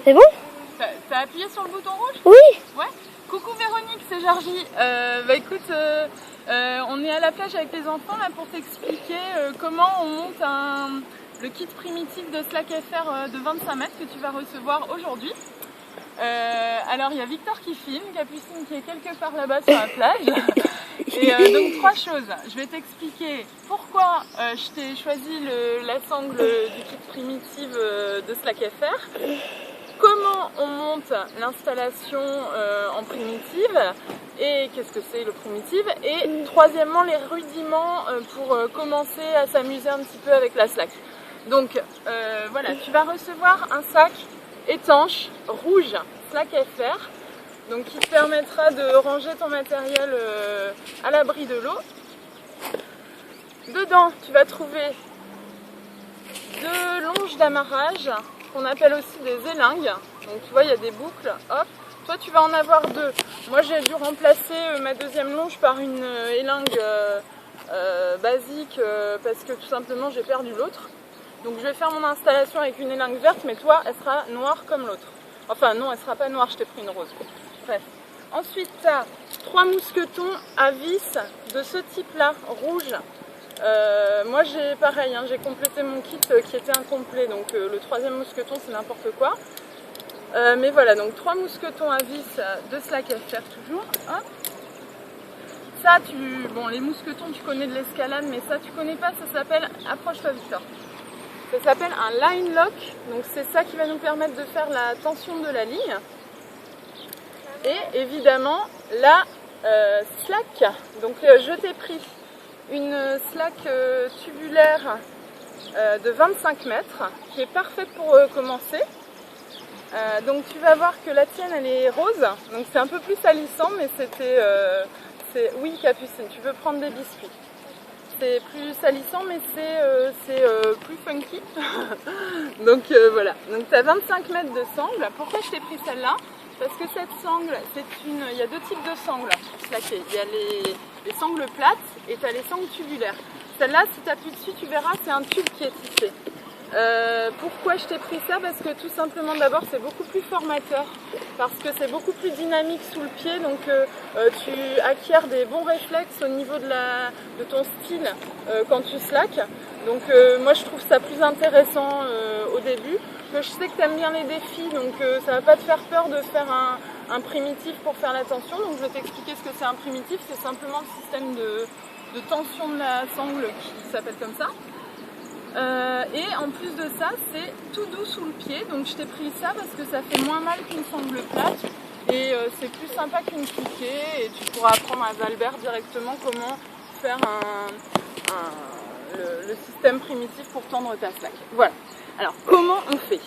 C'est bon? T'as appuyé sur le bouton rouge? Oui. Ouais. Coucou Véronique, c'est Georgie. Écoute, on est à la plage avec les enfants là pour t'expliquer comment on monte le kit primitif de Slack FR de 25 mètres que tu vas recevoir aujourd'hui. Alors il y a Victor qui filme, Capucine qui est quelque part là-bas sur la plage. Et donc 3 choses. Je vais t'expliquer pourquoi je t'ai choisi la sangle du kit primitif de Slack FR. Comment on monte l'installation en primitive et qu'est-ce que c'est le primitive, et troisièmement les rudiments pour commencer à s'amuser un petit peu avec la Slack. Donc voilà, tu vas recevoir un sac étanche rouge Slack FR, donc qui te permettra de ranger ton matériel à l'abri de l'eau. Dedans tu vas trouver 2 longes d'amarrage qu'on appelle aussi des élingues. Donc tu vois, il y a des boucles, hop. Toi tu vas en avoir 2. Moi j'ai dû remplacer ma deuxième longe par une élingue basique parce que tout simplement j'ai perdu l'autre. Donc je vais faire mon installation avec une élingue verte, mais toi elle sera noire comme l'autre. Enfin non, elle sera pas noire, je t'ai pris une rose. Bref. Ensuite tu as 3 mousquetons à vis de ce type là, rouge. Moi j'ai pareil, hein, j'ai complété mon kit qui était incomplet, donc le 3e mousqueton c'est n'importe quoi. Mais voilà, donc 3 mousquetons à vis de Slack FR toujours. Hop. Ça, bon, les mousquetons tu connais de l'escalade, mais ça tu connais pas, ça s'appelle, approche-toi Victor, ça s'appelle un line lock, donc c'est ça qui va nous permettre de faire la tension de la ligne. Et évidemment la Slack, donc je t'ai pris une Slack tubulaire de 25 mètres qui est parfaite pour commencer. Donc tu vas voir que la tienne elle est rose, donc c'est un peu plus salissant, mais oui Capucine, tu veux prendre des biscuits. C'est plus salissant, mais c'est plus funky. Donc voilà, donc tu as 25 mètres de sangle. Pourquoi je t'ai pris celle-là? Parce que cette sangle, il y a 2 types de sangles slackées. Il y a les sangles plates et tu as les sangles tubulaires. Celle-là, si tu appuies dessus, tu verras, c'est un tube qui est tissé. Pourquoi je t'ai pris ça? Parce que tout simplement, d'abord, c'est beaucoup plus formateur, parce que c'est beaucoup plus dynamique sous le pied, donc tu acquiers des bons réflexes au niveau de ton style quand tu slacks. Donc moi, je trouve ça plus intéressant au début. Je sais que tu aimes bien les défis, donc ça va pas te faire peur de faire un primitif pour faire la tension. Donc je vais t'expliquer ce que c'est un primitif. C'est simplement le système de tension de la sangle qui s'appelle comme ça. Et en plus de ça, c'est tout doux sous le pied, donc je t'ai pris ça parce que ça fait moins mal qu'une sangle plate et c'est plus sympa qu'une piquée, et tu pourras apprendre à Valbert directement comment faire le système primitif pour tendre ta Slack. Voilà. Alors comment on fait?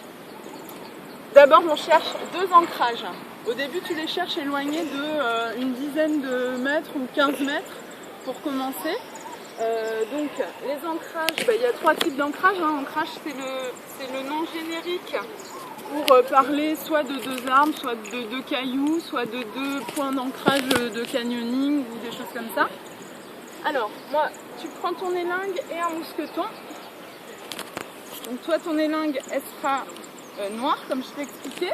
D'abord on cherche 2 ancrages. Au début tu les cherches éloignés de une dizaine de mètres ou 15 mètres pour commencer. Donc les ancrages, il y a 3 types d'ancrage. Ancrage c'est le nom générique pour parler soit de 2 arbres, soit de 2 cailloux, soit de 2 points d'ancrage de canyoning ou des choses comme ça. Alors moi, tu prends ton élingue et un mousqueton. Donc toi ton élingue elle sera noire comme je t'ai expliqué.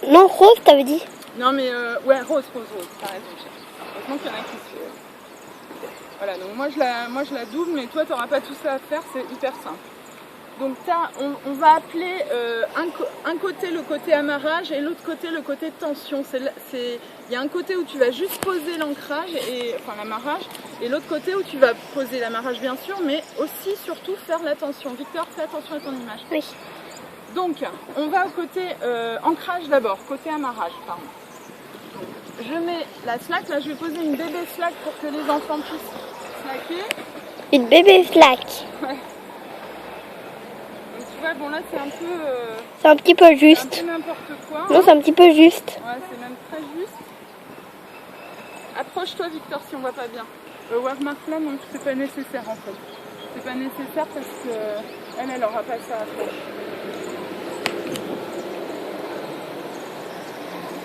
Non, rose t'avais dit. Non mais ouais, rose, t'as raison. Heureusement qu'il y en a qui se... Voilà, donc moi je la double, mais toi tu n'auras pas tout ça à faire, c'est hyper simple. Donc on va appeler un côté le côté amarrage et l'autre côté le côté tension. Il y a un côté où tu vas juste poser l'ancrage, enfin l'amarrage, et l'autre côté où tu vas poser l'amarrage bien sûr, mais aussi surtout faire la tension. Victor, fais attention à ton image. Oui. Donc on va au côté ancrage d'abord, côté amarrage, pardon. Je mets la slack, là je vais poser une bébé slack pour que les enfants puissent slacker. Une bébé slack. Ouais. Donc tu vois, bon là c'est un peu... c'est un petit peu juste. C'est un peu n'importe quoi. Non, c'est un petit peu juste. Ouais, c'est même très juste. Approche-toi Victor si on voit pas bien. Remarque là, non, c'est pas nécessaire en fait. C'est pas nécessaire parce que elle aura pas ça à faire.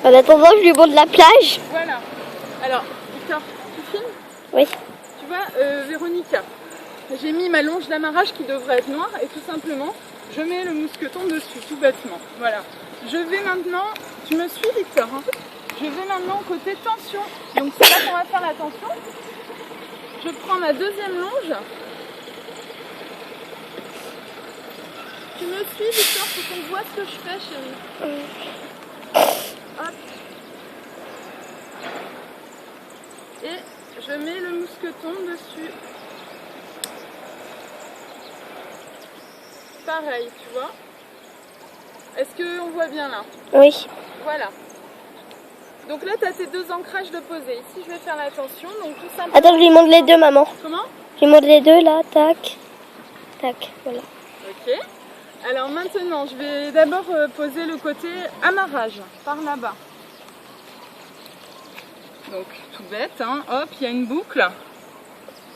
En attendant, je lui montre la plage. Voilà. Alors, Victor, tu filmes? Oui. Tu vois, Véronique, j'ai mis ma longe d'amarrage qui devrait être noire et tout simplement, je mets le mousqueton dessus, tout bêtement. Voilà. Je vais maintenant, tu me suis Victor, hein? Je vais maintenant côté tension. Donc c'est là qu'on va faire la tension. Je prends ma deuxième longe. Tu me suis Victor pour qu'on voit ce que je fais chérie. Hop. Et je mets le mousqueton dessus. Pareil, tu vois. Est-ce qu'on voit bien là? Oui. Voilà. Donc là, tu as tes deux ancrages de poser. Ici, je vais faire la tension. Donc tout simplement... Attends, je lui montre les deux, maman. Comment? Je lui montre les deux, là. Tac. Tac, voilà. Ok. Alors maintenant, je vais d'abord poser le côté amarrage, par là-bas. Donc, tout bête, hein. Hop, il y a une boucle.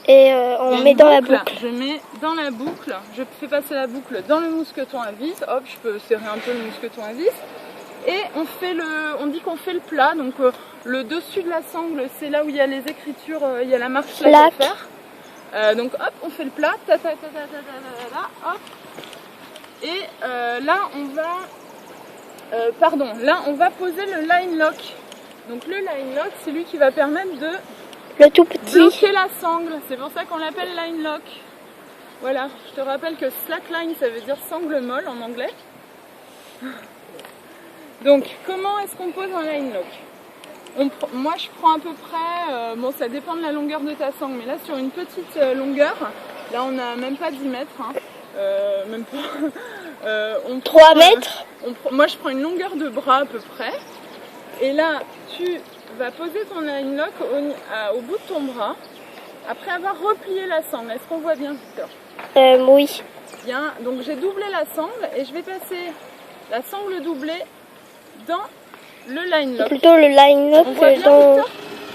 Et on met dans la boucle. Je mets dans la boucle, je fais passer la boucle dans le mousqueton à vis. Hop, je peux serrer un peu le mousqueton à vis. Et on dit qu'on fait le plat. Donc le dessus de la sangle, c'est là où il y a les écritures, il y a la marque à faire. Donc hop, on fait le plat. Ta, ta, ta, ta, ta, ta, ta, ta, hop. Et là, on va poser le line lock. Donc le line lock, c'est lui qui va permettre de le tout petit bloquer la sangle. C'est pour ça qu'on l'appelle line lock. Voilà, je te rappelle que slackline, ça veut dire sangle molle en anglais. Donc, comment est-ce qu'on pose un line lock? Moi, je prends à peu près, bon, ça dépend de la longueur de ta sangle, mais là, sur une petite longueur, là, on n'a même pas 10 mètres, hein, même pas. 3 mètres. Moi, je prends une longueur de bras à peu près, et là, tu vas poser ton line lock au bout de ton bras, après avoir replié la sangle. Est-ce qu'on voit bien, Victor? Oui. Bien, donc j'ai doublé la sangle, et je vais passer la sangle doublée dans le line lock. Plutôt le line lock on voit bien, dans... Victor?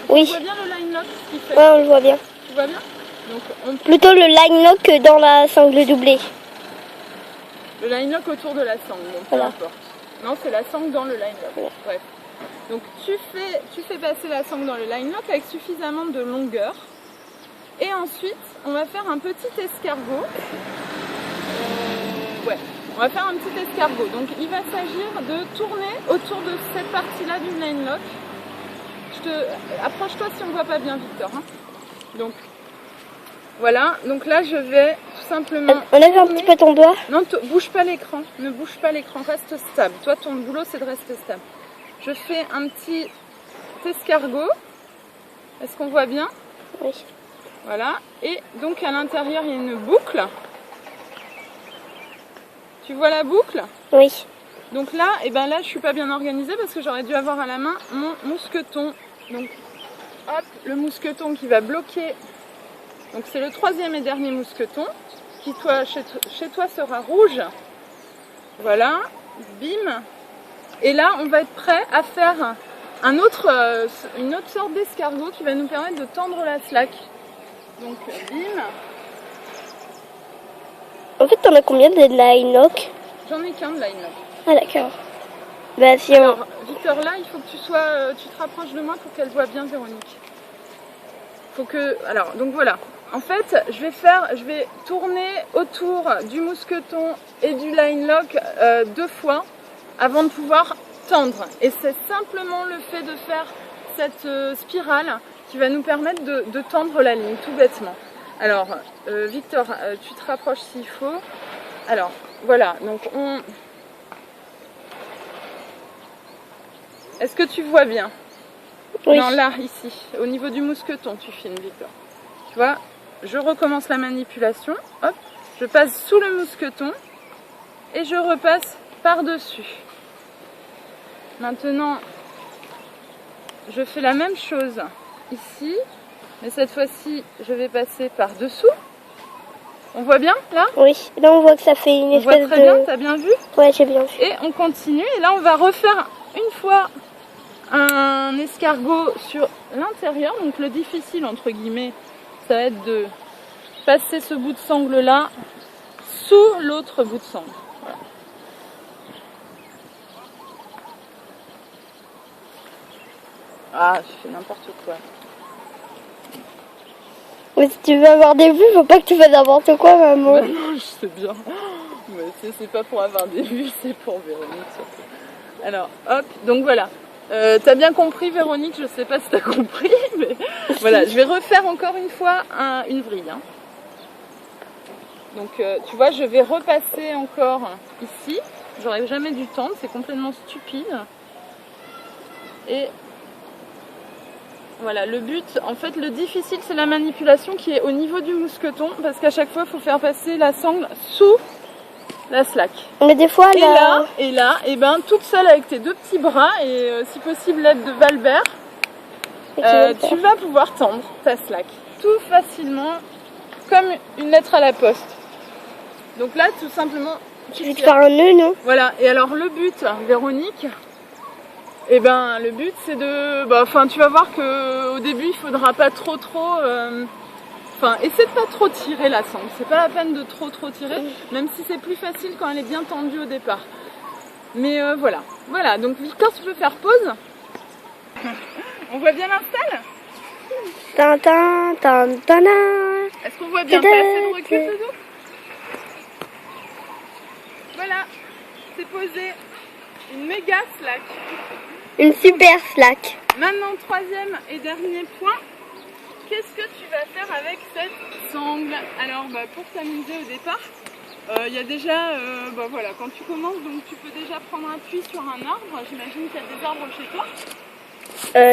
Oui. On voit bien le line lock ce qu'il fait. Ouais, on le voit bien. Tu vois bien? Donc, plutôt le line lock dans la sangle doublée. Le line lock autour de la sangle, donc peu importe. Non, c'est la sangle dans le line lock. Ouais. Bref. Donc tu fais passer la sangle dans le line lock avec suffisamment de longueur. Et ensuite, on va faire un petit escargot. Ouais. On va faire un petit escargot. Donc il va s'agir de tourner autour de cette partie-là du line lock. Approche-toi si on ne voit pas bien, Victor. Hein. Donc voilà. Donc là je vais tout simplement. Enlève un petit peu ton doigt. Non, bouge pas l'écran. Ne bouge pas l'écran. Reste stable. Toi, ton boulot c'est de rester stable. Je fais un petit escargot. Est-ce qu'on voit bien? Oui. Voilà. Et donc à l'intérieur il y a une boucle. Tu vois la boucle? Oui. Donc là, là je suis pas bien organisée parce que j'aurais dû avoir à la main mon mousqueton. Donc hop, le mousqueton qui va bloquer. Donc c'est le troisième et dernier mousqueton qui chez toi sera rouge. Voilà, bim. Et là on va être prêt à faire une autre sorte d'escargot qui va nous permettre de tendre la slack. Donc bim. En fait, t'en as combien de line lock? J'en ai qu'un de line lock. Ah d'accord. Bah si Alors, Victor, là, il faut que tu te rapproches de moi pour qu'elle voit bien Véronique. Alors, donc voilà. En fait, je vais tourner autour du mousqueton et du line lock 2 fois avant de pouvoir tendre. Et c'est simplement le fait de faire cette spirale qui va nous permettre de tendre la ligne, tout bêtement. Alors, Victor, tu te rapproches s'il faut. Alors, voilà, donc Est-ce que tu vois bien? Oui. Non, là, ici, au niveau du mousqueton, tu filmes, Victor. Tu vois, je recommence la manipulation. Hop, je passe sous le mousqueton et je repasse par-dessus. Maintenant, je fais la même chose ici, mais cette fois-ci, je vais passer par-dessous. On voit bien, là? Oui, là on voit que ça fait une espèce de... On voit très bien, t'as bien vu? Ouais, j'ai bien vu. Et on continue, et là on va refaire une fois un escargot sur l'intérieur. Donc le difficile, entre guillemets, ça va être de passer ce bout de sangle là sous l'autre bout de sangle. Voilà. Ah, je fais n'importe quoi. Mais si tu veux avoir des vues, faut pas que tu fasses n'importe quoi, maman. Non, je sais bien. Mais c'est pas pour avoir des vues, c'est pour Véronique surtout. Alors, hop, donc voilà. T'as bien compris Véronique, je sais pas si t'as compris, mais voilà, je vais refaire encore une fois une vrille. Hein. Donc tu vois, je vais repasser encore ici. J'aurais jamais dû tendre, c'est complètement stupide. Et voilà, le but, en fait le difficile c'est la manipulation qui est au niveau du mousqueton, parce qu'à chaque fois il faut faire passer la sangle sous la slack. Mais des fois, Et là, et ben toute seule avec tes deux petits bras et si possible l'aide de Valbert, tu vas pouvoir tendre ta slack tout facilement comme une lettre à la poste. Donc là, tout simplement, tu veux te faire un nœud, non? Voilà. Et alors le but, Véronique, et ben le but c'est de, enfin tu vas voir que au début il faudra pas trop. Enfin, essaie de pas trop tirer la sangle, c'est pas la peine de trop tirer, même si c'est plus facile quand elle est bien tendue au départ. Mais voilà. Voilà, donc Victor, tu peux faire pause. On voit bien l'install? Est-ce qu'on voit bien? T'as assez de recul de dos? Voilà, c'est posé. Une méga slack. Une super slack. Maintenant, troisième et dernier point. Qu'est-ce que tu vas faire avec cette sangle? Alors pour t'amuser au départ, il y a déjà, voilà, quand tu commences, donc tu peux déjà prendre appui sur un arbre. J'imagine qu'il y a des arbres chez toi.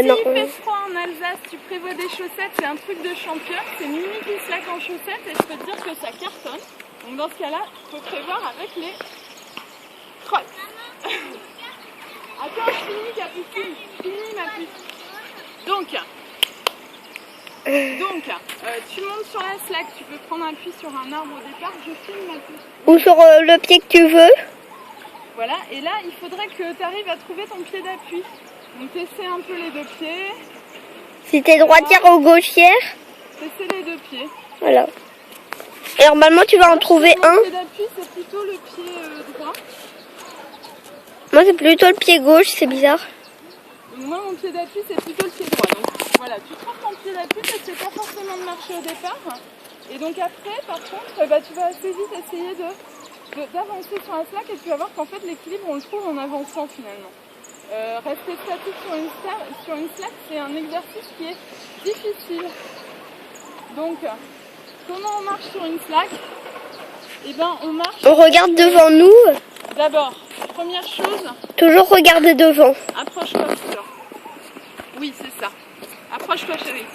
Non. S'il fait froid en Alsace, tu prévois des chaussettes, c'est un truc de champion. C'est Mimi qui slack en chaussettes et je peux te dire que ça cartonne. Donc dans ce cas-là, il faut prévoir avec les crottes. Attends, je finis Capucine, finis ma puce. Donc, tu montes sur la slack, tu peux prendre appui sur un arbre au départ, je filme ma puce. Ou sur le pied que tu veux. Voilà, et là, il faudrait que tu arrives à trouver ton pied d'appui. Donc, t'essaies un peu les deux pieds. Si t'es droitière ou gauchière. T'essaies les deux pieds. Voilà. Et normalement, tu vas en trouver un. Le pied d'appui, c'est plutôt le pied droit. Moi, c'est plutôt le pied gauche, c'est bizarre. Donc, moi, mon pied d'appui, c'est plutôt le pied droit. Donc, voilà, tu trouves ton pied d'appui, ça ne fait pas forcément de marcher au départ. Et donc, après, par contre, tu vas assez vite essayer d'avancer sur la slack et tu vas voir qu'en fait, l'équilibre, on le trouve en avançant finalement. Rester statique sur une slack, c'est un exercice qui est difficile. Donc, comment on marche sur une slack? Eh ben, on marche... On regarde devant nous. D'abord, première chose... Toujours regarder devant. Approche-toi, Victor. Oui, c'est ça. Approche-toi, chérie.